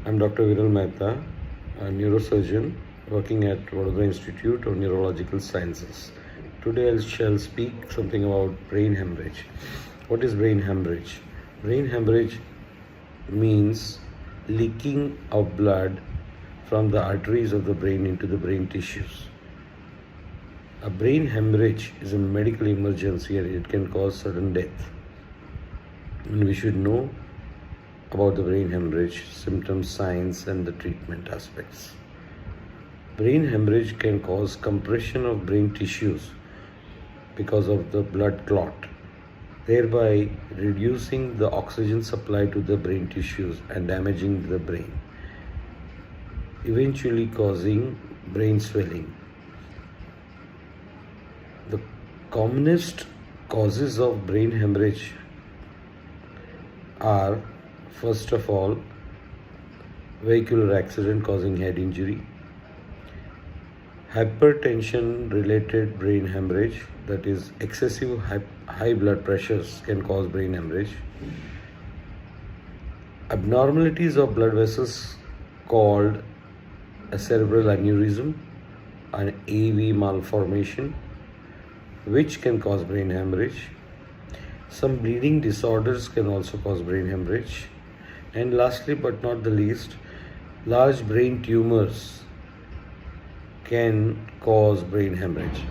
I'm Dr. Mehta, a neurosurgeon working at Vadodara Institute of Neurological Sciences. Today I shall speak something about brain hemorrhage. What is brain hemorrhage? Brain hemorrhage means leaking of blood from the arteries of the brain into the brain tissues. A brain hemorrhage is a medical emergency and it can cause sudden death. And we should know about the brain hemorrhage, symptoms, signs, and the treatment aspects. Brain hemorrhage can cause compression of brain tissues because of the blood clot, thereby reducing the oxygen supply to the brain tissues and damaging the brain, eventually causing brain swelling. The commonest causes of brain hemorrhage are, first of all, vehicular accident causing head injury, hypertension related brain hemorrhage, that is excessive high blood pressures can cause brain hemorrhage, abnormalities of blood vessels called a cerebral aneurysm, an AV malformation, which can cause brain hemorrhage. Some bleeding disorders can also cause brain hemorrhage. And lastly but not the least, large brain tumors can cause brain hemorrhage.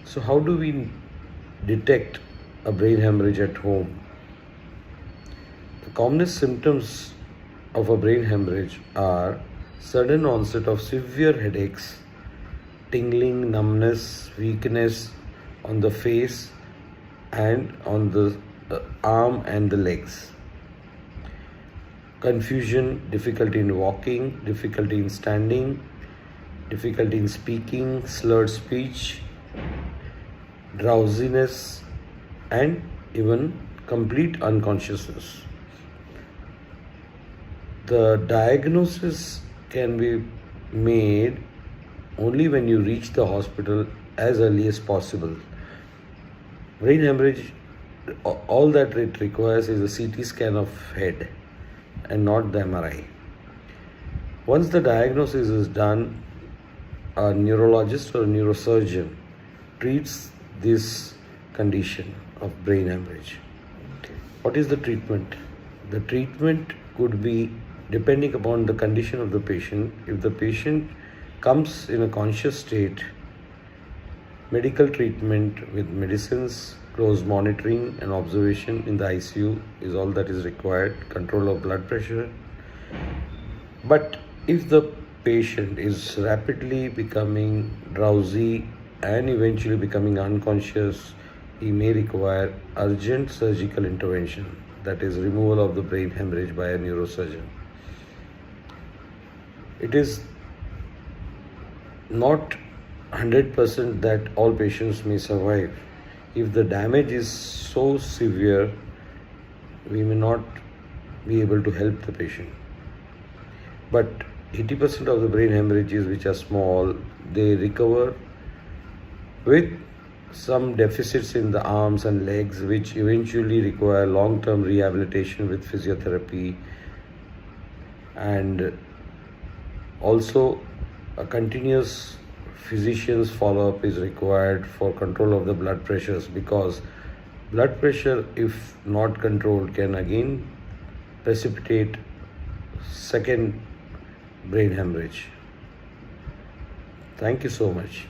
So how do we detect a brain hemorrhage at home? The commonest symptoms of a brain hemorrhage are sudden onset of severe headaches, tingling, numbness, weakness on the face and on the arm and the legs, confusion, difficulty in walking, difficulty in standing, difficulty in speaking, slurred speech, drowsiness, and even complete unconsciousness. The diagnosis can be made only when you reach the hospital as early as possible. Brain hemorrhage, all that it requires is a CT scan of head and not the MRI. Once the diagnosis is done, a neurologist or a neurosurgeon treats this condition of brain hemorrhage. What is the treatment? The treatment could be depending upon the condition of the patient. If the patient comes in a conscious state, medical treatment with medicines, close monitoring and observation in the ICU is all that is required, control of blood pressure. But if the patient is rapidly becoming drowsy and eventually becoming unconscious, he may require urgent surgical intervention, that is removal of the brain hemorrhage by a neurosurgeon. It is not 100% that all patients may survive. If the damage is so severe, we may not be able to help the patient. But 80% of the brain hemorrhages which are small, they recover with some deficits in the arms and legs, which eventually require long-term rehabilitation with physiotherapy, and also a continuous physician's follow-up is required for control of the blood pressures, because blood pressure, if not controlled, can again precipitate second brain hemorrhage. Thank you so much.